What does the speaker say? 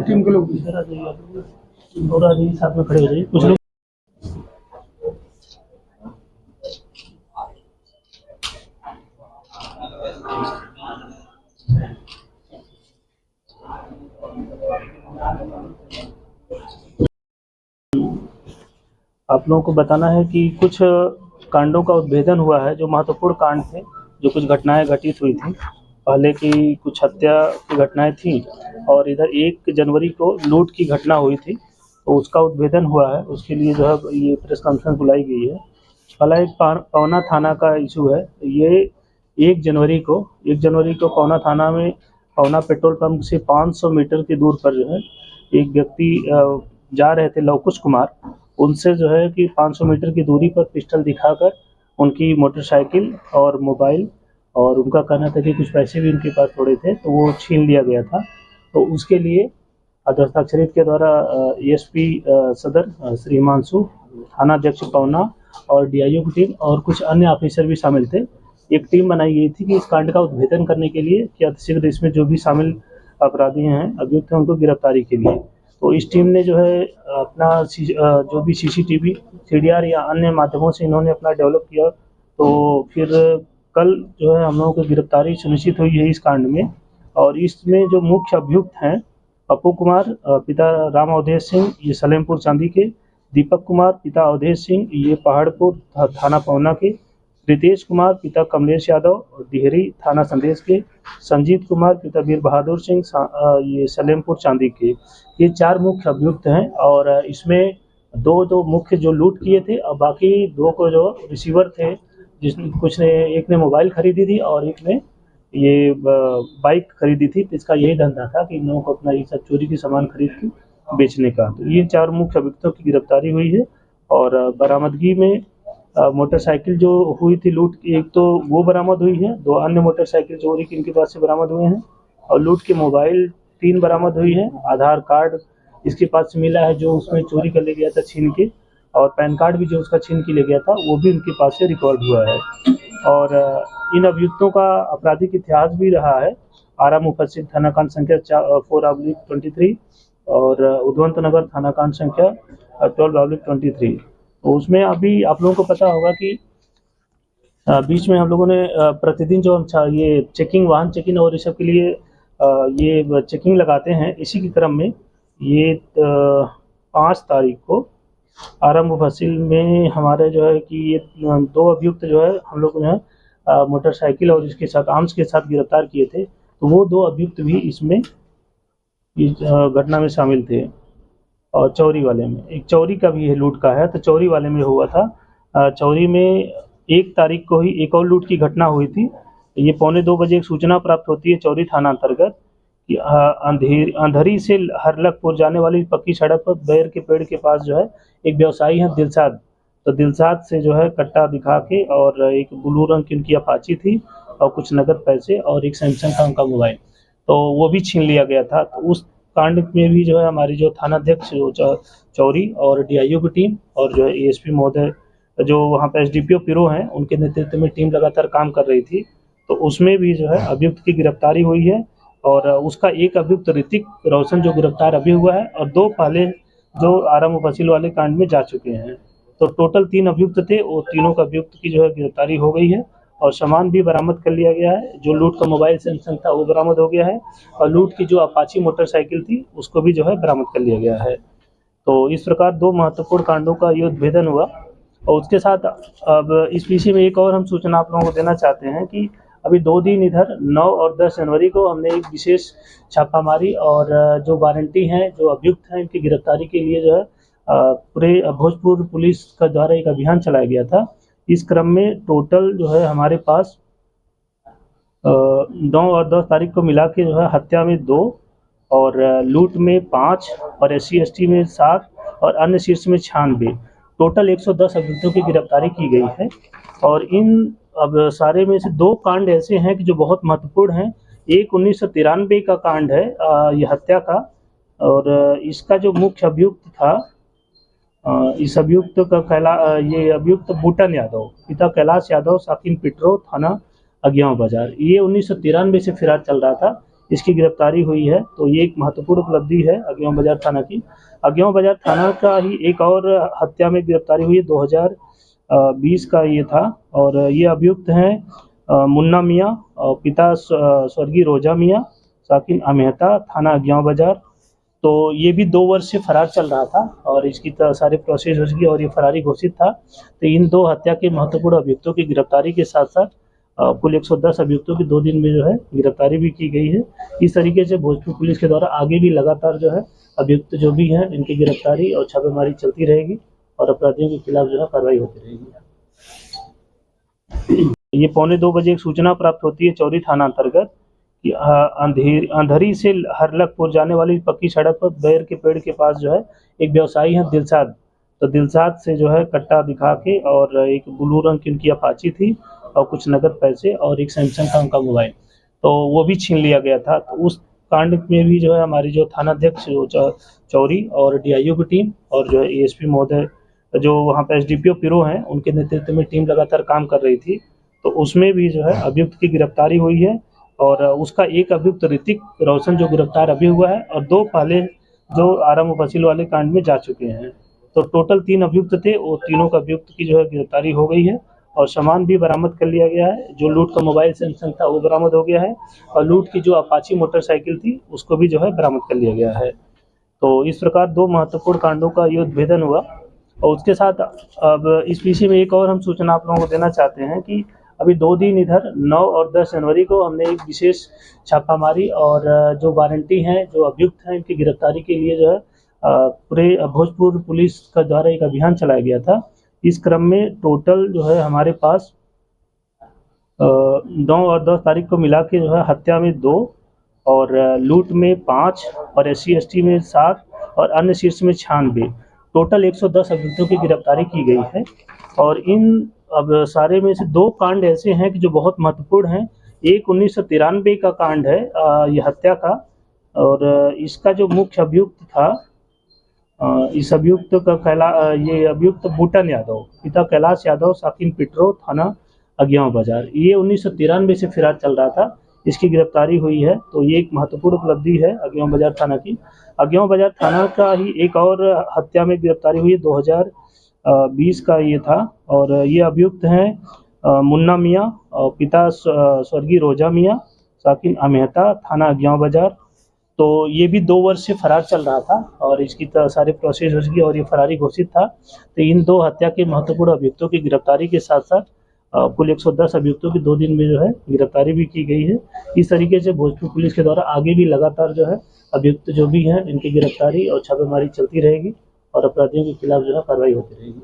Team के लोग और आ जाइए, साथ में खड़े हो जाइए कुछ लोग। आप लोगों को बताना है कि कुछ कांडों का उद्भेदन हुआ है, जो महत्वपूर्ण कांड थे, जो कुछ घटनाएं घटित हुई थी। पहले की कुछ हत्या की घटनाएं थी और इधर 1 जनवरी को लूट की घटना हुई थी, तो उसका उद्भेदन हुआ है। उसके लिए जो है ये प्रेस कॉन्फ्रेंस बुलाई गई है। पहला एक पवना थाना का इशू है। ये 1 जनवरी को पवना थाना में पवना पेट्रोल पंप से 500 मीटर की दूर पर जो है एक व्यक्ति जा रहे थे, लवकुश कुमार। उनसे जो है कि 500 मीटर की दूरी पर पिस्टल दिखाकर उनकी मोटरसाइकिल और मोबाइल, और उनका कहना था कि कुछ पैसे भी उनके पास थोड़े थे, तो वो छीन लिया गया था। तो उसके लिए हस्ताक्षरित के द्वारा एएसपी सदर श्री हिमांशु, थानाध्यक्ष पवना और डीआईओ की टीम और कुछ अन्य ऑफिसर भी शामिल थे। एक टीम बनाई गई थी कि इस कांड का उद्भेदन करने के लिए कि अतिशीघ्र इसमें जो भी शामिल अपराधी हैं, अभियुक्त हैं, उनको गिरफ्तारी के लिए। तो इस टीम ने जो है अपना जो भी सीसीटीवी, सीडीआर या अन्य माध्यमों से इन्होंने अपना डेवलप किया। तो फिर कल जो है हम लोगों की गिरफ्तारी सुनिश्चित हुई है इस कांड में। और इसमें जो मुख्य अभियुक्त हैं, पप्पू कुमार पिता राम अवधेश सिंह, ये सलेमपुर चांदी के। दीपक कुमार पिता अवधेश सिंह, ये पहाड़पुर थाना पवना के। रितेश कुमार पिता कमलेश यादव, डिहरी थाना संदेश के। संजीत कुमार पिता वीर बहादुर सिंह, ये सलेमपुर चांदी के। ये 4 मुख्य अभियुक्त हैं और इसमें 2 मुख्य जो लूट किए थे और बाकी 2 को जो रिसीवर थे, जिसमें कुछ ने, एक ने मोबाइल खरीदी थी और एक ने ये बाइक खरीदी थी। तो इसका यही धंधा था कि इन लोगों को अपना ये सब चोरी की सामान खरीद के बेचने का। तो ये 4 मुख्य अभियुक्तों की गिरफ्तारी हुई है। और बरामदगी में मोटरसाइकिल जो हुई थी लूट की, एक तो वो बरामद हुई है, 2 अन्य मोटरसाइकिल चोरी की इनके पास से बरामद हुए हैं। और लूट के मोबाइल 3 बरामद हुई है। आधार कार्ड इसके पास से मिला है जो उसमें चोरी कर ले गया था छीन के, और पैन कार्ड भी जो उसका छीन के ले गया था वो भी उनके पास से रिकॉर्ड हुआ है। और इन अभियुक्तों का आपराधिक इतिहास भी रहा है। आरा मुफस्सिल थाना कांड संख्या 4/23 और उद्वंत नगर थाना कांड संख्या 12/23। तो उसमें अभी आप लोगों को पता होगा कि बीच में हम लोगों ने प्रतिदिन जो हम ये चेकिंग, वाहन चेकिंग और इस सब के लिए ये चेकिंग लगाते हैं। इसी के क्रम में ये 5 तारीख को आरा मुफस्सिल में हमारे जो है कि ये 2 अभियुक्त जो है हम लोग जो है मोटरसाइकिल और इसके साथ आर्म्स के साथ गिरफ्तार किए थे। तो वो 2 अभियुक्त भी इसमें इस घटना में शामिल थे। और चौरी वाले में, एक चौरी का भी है, लूट का है, तो चौरी वाले में हुआ था। चौरी में 1 तारीख को ही एक और लूट की घटना हुई थी। ये 1:45 बजे एक सूचना प्राप्त होती है चौरी थाना अंतर्गत कि अंधरी से हरलखपुर जाने वाली पक्की सड़क पर बेर के पेड़ के पास जो है एक व्यवसायी है दिलशाद। तो दिलशाद से जो है कट्टा दिखा के और एक ब्लू रंग की उनकी अपाची थी और कुछ नगद पैसे और एक सैमसंग का उनका मोबाइल, तो वो भी छीन लिया गया था। तो उस कांड में भी जो है हमारी जो थानाध्यक्ष चौरी और डीआईओ की टीम और जो है एएसपी महोदय जो वहाँ पे एसडीपीओ पिरो हैं, उनके नेतृत्व में टीम लगातार काम कर रही थी। तो उसमें भी जो है अभियुक्त की गिरफ्तारी हुई है। और उसका एक अभियुक्त ऋतिक रोशन जो गिरफ्तार अभी हुआ है, और 2 पहले जो आरा मुफस्सिल वाले कांड में जा चुके हैं। तो टोटल 3 अभियुक्त थे, वो तीनों का अभियुक्त की जो है गिरफ्तारी हो गई है। और सामान भी बरामद कर लिया गया है। जो लूट का मोबाइल सैमसंग था वो बरामद हो गया है, और लूट की जो अपाची मोटरसाइकिल थी उसको भी जो है बरामद कर लिया गया है। तो इस प्रकार 2 महत्वपूर्ण कांडों का ये उद्भेदन हुआ। और उसके साथ अब इस विषय में एक और हम सूचना आप लोगों को देना चाहते हैं कि अभी 2 दिन इधर 9 और 10 जनवरी को हमने एक विशेष छापामारी और जो वारंटी हैं, जो अभियुक्त हैं, इनकी गिरफ्तारी के लिए जो है पूरे भोजपुर पुलिस का द्वारा एक अभियान चलाया गया था। इस क्रम में टोटल जो है हमारे पास 9 और 10 तारीख को मिला के जो है हत्या में 2 और लूट में 5 और SC/ST में 7 और अन्य शीर्ष में 96, टोटल 110 अभियुक्तों की गिरफ्तारी की गई है। और इन अब सारे में से 2 कांड ऐसे हैं कि जो बहुत महत्वपूर्ण हैं। एक 1993 का कांड है ये हत्या का, और इसका जो मुख्य अभियुक्त था, इस अभियुक्त का ये अभियुक्त बूटन यादव, पिता कैलाश यादव, साकिन पिटरो, थाना अगियाव बाजार। ये 1993 से फरार चल रहा था, इसकी गिरफ्तारी हुई है। तो ये एक महत्वपूर्ण उपलब्धि है अगियाव बाजार थाना की। अगियाव बाजार थाना का ही एक और हत्या में गिरफ्तारी हुई 2020 का ये था, और ये अभियुक्त हैं मुन्ना मियाँ और पिता स्वर्गीय रोजा मियाँ, साकिन अमेहता, थाना अगियाव बाजार। तो ये भी 2 वर्ष से फरार चल रहा था और इसकी सारी प्रोसेस हो चुकी और ये फरारी घोषित था। तो इन 2 हत्या के महत्वपूर्ण अभियुक्तों की गिरफ्तारी के साथ-साथ कुल 110 अभियुक्तों की 2 दिन में जो है गिरफ्तारी भी की गई है। इस तरीके से भोजपुर पुलिस के द्वारा आगे भी लगातार जो है अभियुक्त जो भी हैं इनकी गिरफ्तारी और छापेमारी चलती रहेगी और अपराधियों के खिलाफ जो है कार्रवाई होती रहेगी। ये पौने 2 बजे एक सूचना प्राप्त होती है चौरी थाना अंतर्गत कि अंधेरी से हरलखपुर जाने वाली पक्की सड़क पर बेर के पेड़ के पास जो है एक व्यवसायी है दिलशाद। तो दिलशाद से जो है कट्टा दिखा के और एक ब्लू रंग की उनकी अपाची थी और कुछ नकद पैसे और एक सैमसंग का उनका मोबाइल, तो वो भी छीन लिया गया था। तो उस कांड में भी जो है हमारी जो थानाध्यक्ष चौरी और डीआईओ की टीम और जो है एएसपी महोदय जो वहाँ पे एसडीपीओ पिरो हैं उनके नेतृत्व में टीम लगातार काम कर रही थी। तो उसमें भी जो है अभियुक्त की गिरफ्तारी हुई है और उसका एक अभियुक्त ऋतिक रोशन जो गिरफ्तार अभी हुआ है और 2 पहले जो आराम फसील वाले कांड में जा चुके हैं। तो टोटल 3 अभियुक्त थे, वो तीनों का अभियुक्त की जो है गिरफ्तारी हो गई है और सामान भी बरामद कर लिया गया है। जो लूट का मोबाइल सैमसंग था वो बरामद हो गया है और लूट की जो अपाची मोटरसाइकिल थी उसको भी जो है बरामद कर लिया गया है। तो इस प्रकार 2 महत्वपूर्ण कांडों का ये उद्भेदन हुआ और उसके साथ अब इस विषय में एक और हम सूचना आप लोगों को देना चाहते हैं कि अभी 2 दिन इधर 9 और 10 जनवरी को हमने एक विशेष छापामारी और जो वारंटी हैं, जो अभियुक्त हैं, इनकी गिरफ्तारी के लिए जो है पूरे भोजपुर पुलिस का द्वारा एक अभियान चलाया गया था। इस क्रम में टोटल जो है हमारे पास 9 और 10 तारीख को मिला के जो है हत्या में 2 और लूट में 5 और SC/ST में 7 और अन्य शीर्ष में 96, टोटल 110 अभियुक्तों की गिरफ्तारी की गई है। और इन अब सारे में से 2 कांड ऐसे हैं कि जो बहुत महत्वपूर्ण हैं। एक 1993 का कांड है ये हत्या का, और इसका जो मुख्य अभियुक्त था इस अभियुक्त का ये अभियुक्त बूटन यादव, पिता कैलाश यादव, साकिन पिटरो, थाना अगियाव बाजार। ये 1993 से फरार चल रहा था, इसकी गिरफ्तारी हुई है। तो ये एक महत्वपूर्ण उपलब्धि है अगियाव बाजार थाना की। अगियाव बाजार थाना का ही एक और हत्या में गिरफ्तारी हुई 2020 का ये था, और ये अभियुक्त हैं मुन्ना मियाँ और पिता स्वर्गीय रोजा मियाँ, साकिन अमेहता, थाना अगियाव बाजार। तो ये भी 2 वर्ष से फरार चल रहा था और इसकी सारी प्रोसेस हो चुकी और ये फरारी घोषित था। तो इन 2 हत्या के महत्वपूर्ण अभियुक्तों की गिरफ्तारी के साथ-साथ कुल 110 अभियुक्तों की 2 दिन में जो है गिरफ्तारी भी की गई है। इस तरीके से भोजपुर पुलिस के द्वारा आगे भी लगातार जो है अभियुक्त जो भी हैं इनकी गिरफ्तारी और छापेमारी चलती रहेगी और अपराधियों के खिलाफ जो है कार्रवाई होती रहेगी।